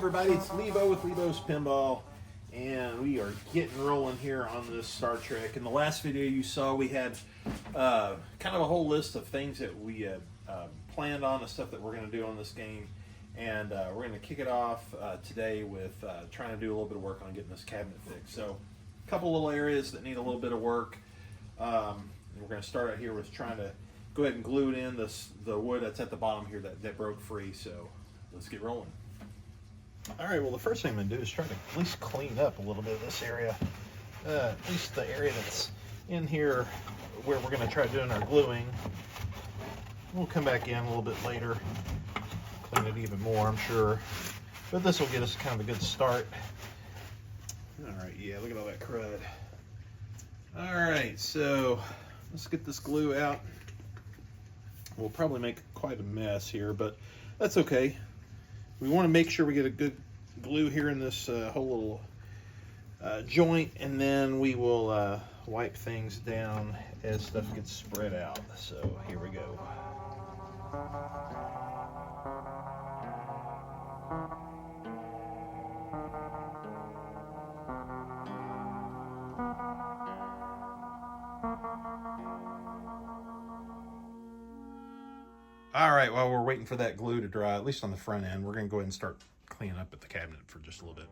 everybody, it's Lebo with Lebo's Pinball, and we are getting rolling here on this Star Trek. In the last video you saw, we had kind of a whole list of things that we had planned on, the stuff that we're going to do on this game, and we're going to kick it off today with trying to do a little bit of work on getting this cabinet fixed. So a couple little areas that need a little bit of work. We're going to start out here with trying to go ahead and glue it in the wood that's at the bottom here that broke free. So let's get rolling. All right, well, the first thing I'm going to do is try to at least clean up a little bit of this area, at least the area that's in here where we're going to try doing our gluing. We'll come back in a little bit later, clean it even more, I'm sure. But this will get us kind of a good start. All right, yeah, look at all that crud. All right, so let's get this glue out. We'll probably make quite a mess here, but that's okay. We want to make sure we get a good glue here in this whole little joint, and then we will wipe things down as stuff gets spread out. So here we go. All right, while we're waiting for that glue to dry, at least on the front end, we're going to go ahead and start cleaning up at the cabinet for just a little bit.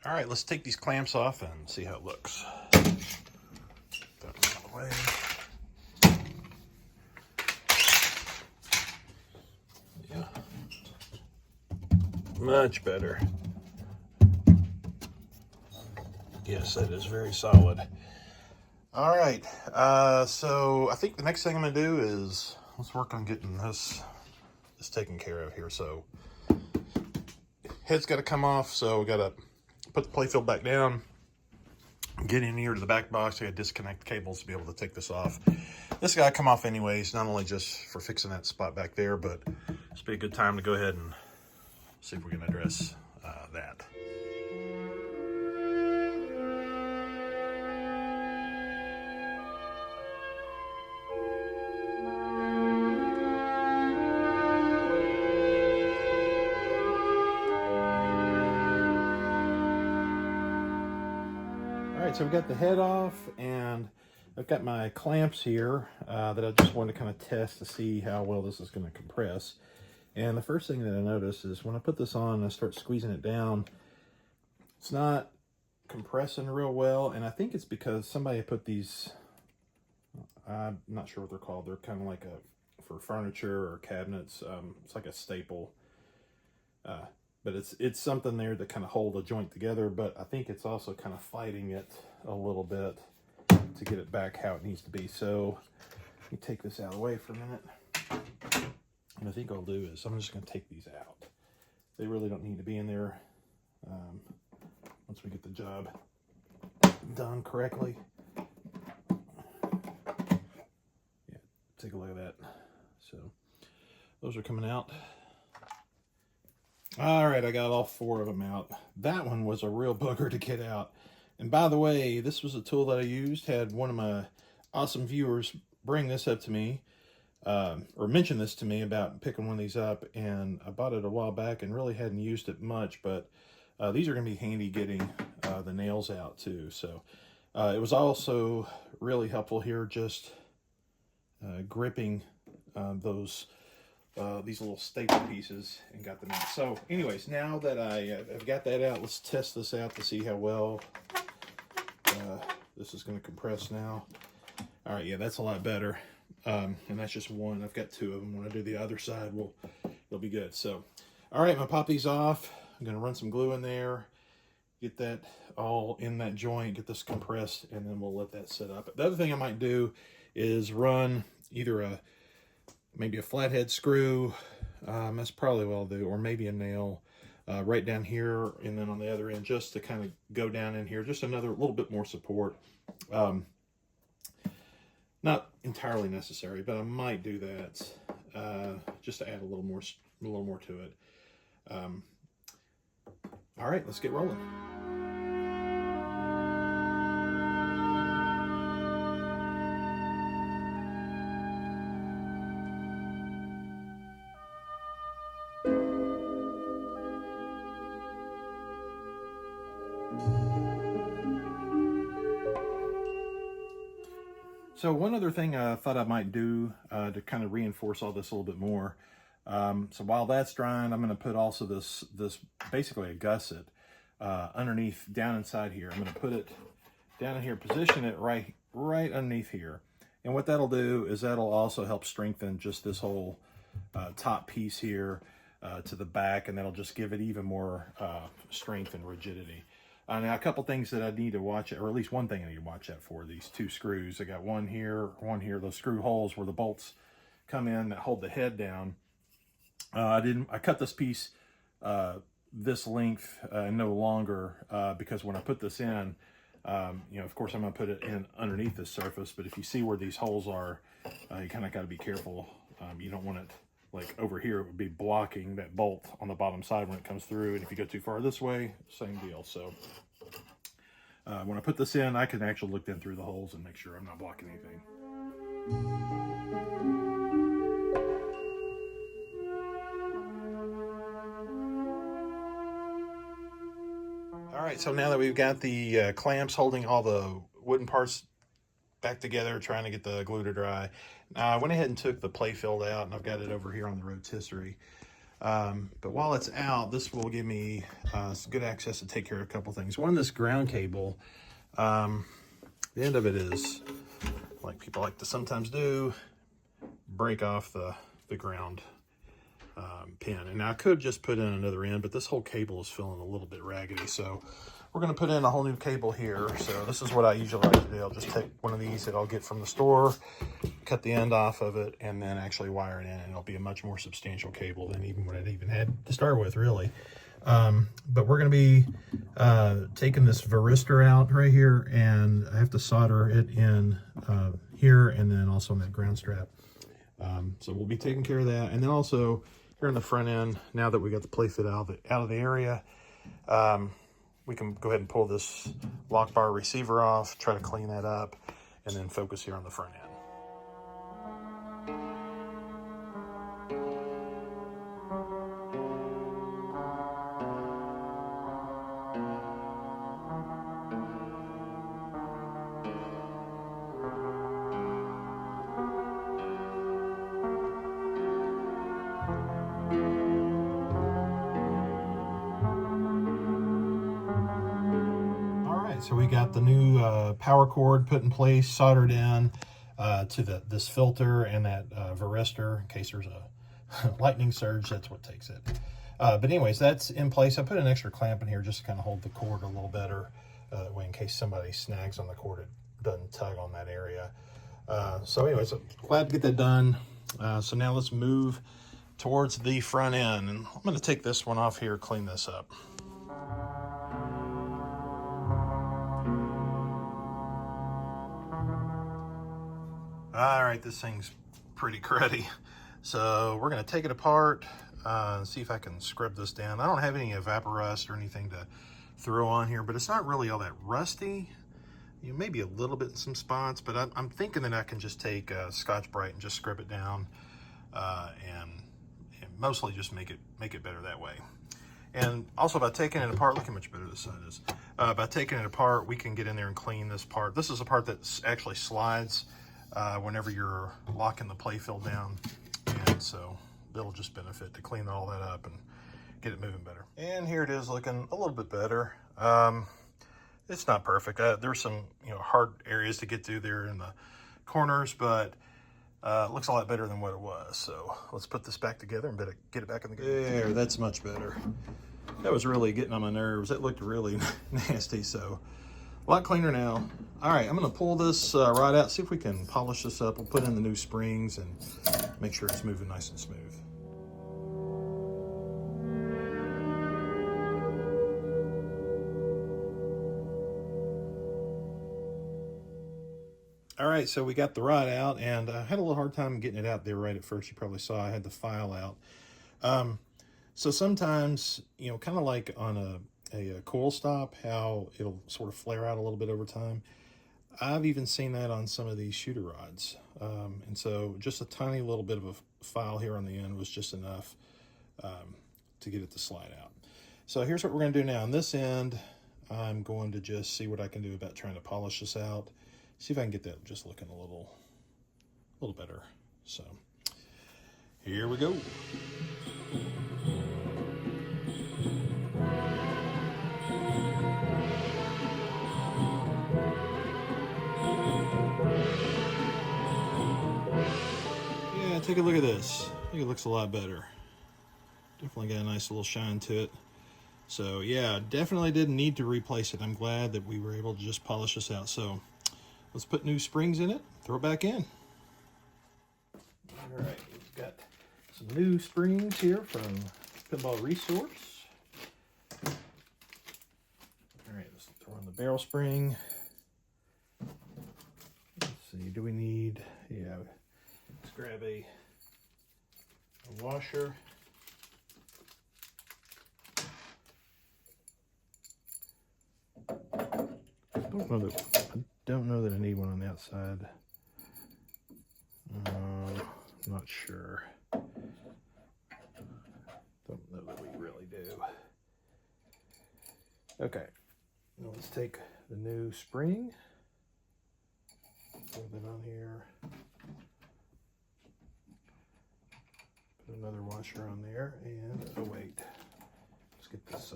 All right, let's take these clamps off and see how it looks. Put that out of the way. Much better. Yes, that is very solid. All right, so I think the next thing I'm gonna do is let's work on getting this taken care of here. So head's got to come off, so we got to put the playfield back down, get in here to the back box. I got to disconnect the cables to be able to take this off. This got to come off anyways, not only just for fixing that spot back there, but it's be a good time to go ahead and see if we can address that. All right, so we've got the head off, and I've got my clamps here that I just wanted to kind of test to see how well this is going to compress. And the first thing that I notice is when I put this on and I start squeezing it down, it's not compressing real well. And I think it's because somebody put these, I'm not sure what they're called. They're kind of like for furniture or cabinets. It's like a staple. But it's something there to kind of hold a joint together. But I think it's also kind of fighting it a little bit to get it back how it needs to be. So let me take this out of the way for a minute. And I think I'll do is I'm just going to take these out. They really don't need to be in there once we get the job done correctly. Yeah, take a look at that. So those are coming out. All right, I got all 4 of them out. That one was a real booger to get out. And by the way, this was a tool that I used. Had one of my awesome viewers bring this up to me. Or mention this to me about picking one of these up, and I bought it a while back and really hadn't used it much, but these are going to be handy getting the nails out too. So it was also really helpful here just gripping these little staple pieces and got them out. So anyways, now that I've got that out, let's test this out to see how well this is going to compress now. All right, yeah, that's a lot better. And that's just one. I've got 2 of them. When I do the other side, it'll be good. So, all right, I'm gonna pop these off. I'm gonna run some glue in there, get that all in that joint, get this compressed, and then we'll let that sit up. The other thing I might do is run either maybe a flathead screw. That's probably what I'll do, or maybe a nail right down here, and then on the other end, just to kind of go down in here, just another little bit more support. Not entirely necessary, but I might do that just to add a little little more to it. All right, let's get rolling. So one other thing I thought I might do to kind of reinforce all this a little bit more. So while that's drying, I'm going to put also this basically a gusset underneath, down inside here. I'm going to put it down in here, position it right underneath here. And what that'll do is that'll also help strengthen just this whole top piece here to the back, and that'll just give it even more strength and rigidity. Now, a couple things that I need to watch, or at least one thing I need to watch out for, these two screws. I got one here, those screw holes where the bolts come in that hold the head down. I cut this piece this length no longer because when I put this in, you know, of course I'm going to put it in underneath this surface, but if you see where these holes are, you kind of got to be careful. You don't want it like over here, it would be blocking that bolt on the bottom side when it comes through. And if you go too far this way, same deal. So when I put this in, I can actually look in through the holes and make sure I'm not blocking anything. All right, so now that we've got the clamps holding all the wooden parts back together, trying to get the glue to dry, I went ahead and took the play field out, and I've got it over here on the rotisserie. But while it's out, this will give me some good access to take care of a couple things. One, this ground cable, the end of it is, like people like to sometimes do, break off the ground pin. And now I could just put in another end, but this whole cable is feeling a little bit raggedy, so we're going to put in a whole new cable here. So this is what I usually like to do. I'll just take one of these that I'll get from the store, cut the end off of it, and then actually wire it in, and it'll be a much more substantial cable than even what I'd even had to start with, really. But we're going to be taking this varistor out right here, and I have to solder it in here, and then also on that ground strap. So we'll be taking care of that. And then also here on the front end, now that we got the play fit out of the area, we can go ahead and pull this lock bar receiver off, try to clean that up, and then focus here on the front end. So we got the new power cord put in place, soldered in to this filter and that varistor in case there's a lightning surge. That's what takes it. But anyways, that's in place. I put an extra clamp in here just to kind of hold the cord a little better. That way in case somebody snags on the cord, it doesn't tug on that area. So anyways, I'm glad to get that done. So now let's move towards the front end. And I'm going to take this one off here, clean this up. All right, this thing's pretty cruddy. So we're gonna take it apart, see if I can scrub this down. I don't have any evaporust or anything to throw on here, but it's not really all that rusty. You know, maybe a little bit in some spots, but I'm thinking that I can just take Scotch-Brite and just scrub it down and mostly just make it better that way. And also by taking it apart, look how much better this side is. By taking it apart, we can get in there and clean this part. This is a part that actually slides whenever you're locking the playfield down, and so it'll just benefit to clean all that up and get it moving better. And here it is, looking a little bit better. It's not perfect. There's some hard areas to get through there in the corners, but it looks a lot better than what it was. So let's put this back together and get it back in the game. There, that's much better. That was really getting on my nerves. It looked really nasty, so a lot cleaner now. All right, I'm gonna pull this rod out, see if we can polish this up. We'll put in the new springs and make sure it's moving nice and smooth. All right, so we got the rod out, and I had a little hard time getting it out there right at first. You probably saw I had the file out. So sometimes, you know, kind of like on a coil stop, how it'll sort of flare out a little bit over time. I've even seen that on some of these shooter rods. And so just a tiny little bit of a file here on the end was just enough to get it to slide out. So here's what we're going to do now. On this end, I'm going to just see what I can do about trying to polish this out. See if I can get that just looking a little better. So here we go. Yeah, take a look at this. I think it looks a lot better. Definitely got a nice little shine to it. So yeah, definitely didn't need to replace it. I'm glad that we were able to just polish this out. So let's put new springs in it, throw it back in. All right, we've got some new springs here from Pinball Resource. All right, let's throw in the barrel spring. Let's see, do we need, yeah, let's grab a washer. I don't know that I need one on the outside. I'm not sure. Don't know that we really do. Okay, now let's take the new spring, throw that on here, put another washer on there, and oh wait, let's get this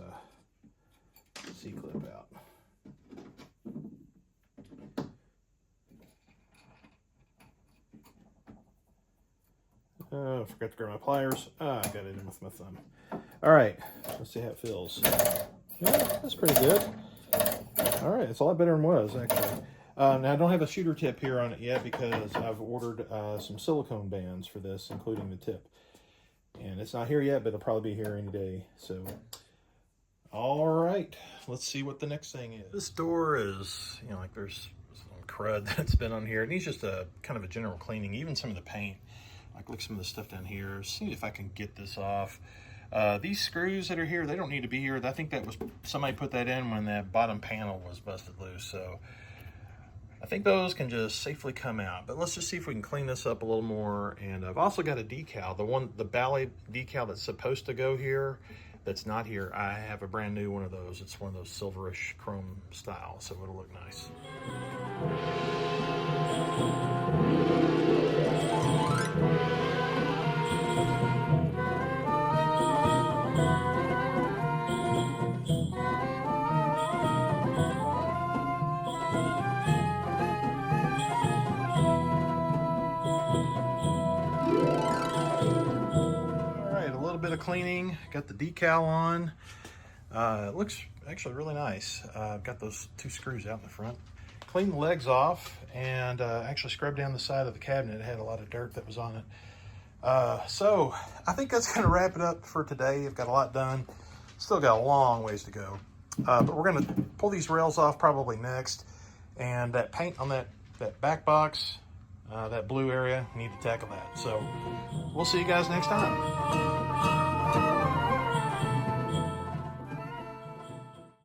C-clip out. Oh, I forgot to grab my pliers. I got it in with my thumb. All right, let's see how it feels. Yeah, that's pretty good. All right, it's a lot better than it was, actually. Now, I don't have a shooter tip here on it yet because I've ordered some silicone bands for this, including the tip. And it's not here yet, but it'll probably be here any day. So, all right, let's see what the next thing is. This door is, you know, like there's some crud that's been on here. It needs just a kind of a general cleaning, even some of the paint. Like, look at some of the stuff down here. See if I can get this off. These screws that are here, they don't need to be here. I think that was, somebody put that in when that bottom panel was busted loose. So I think those can just safely come out. But let's just see if we can clean this up a little more. And I've also got a decal, the Bally decal that's supposed to go here, that's not here. I have a brand new one of those. It's one of those silverish chrome style, so it'll look nice. Bit of cleaning, got the decal on. It looks actually really nice. I've got those two screws out in the front. Cleaned the legs off and actually scrubbed down the side of the cabinet. It had a lot of dirt that was on it. So I think that's going to wrap it up for today. I've got a lot done. Still got a long ways to go. But we're going to pull these rails off probably next. And that paint on that back box, that blue area, we need to tackle that. So we'll see you guys next time.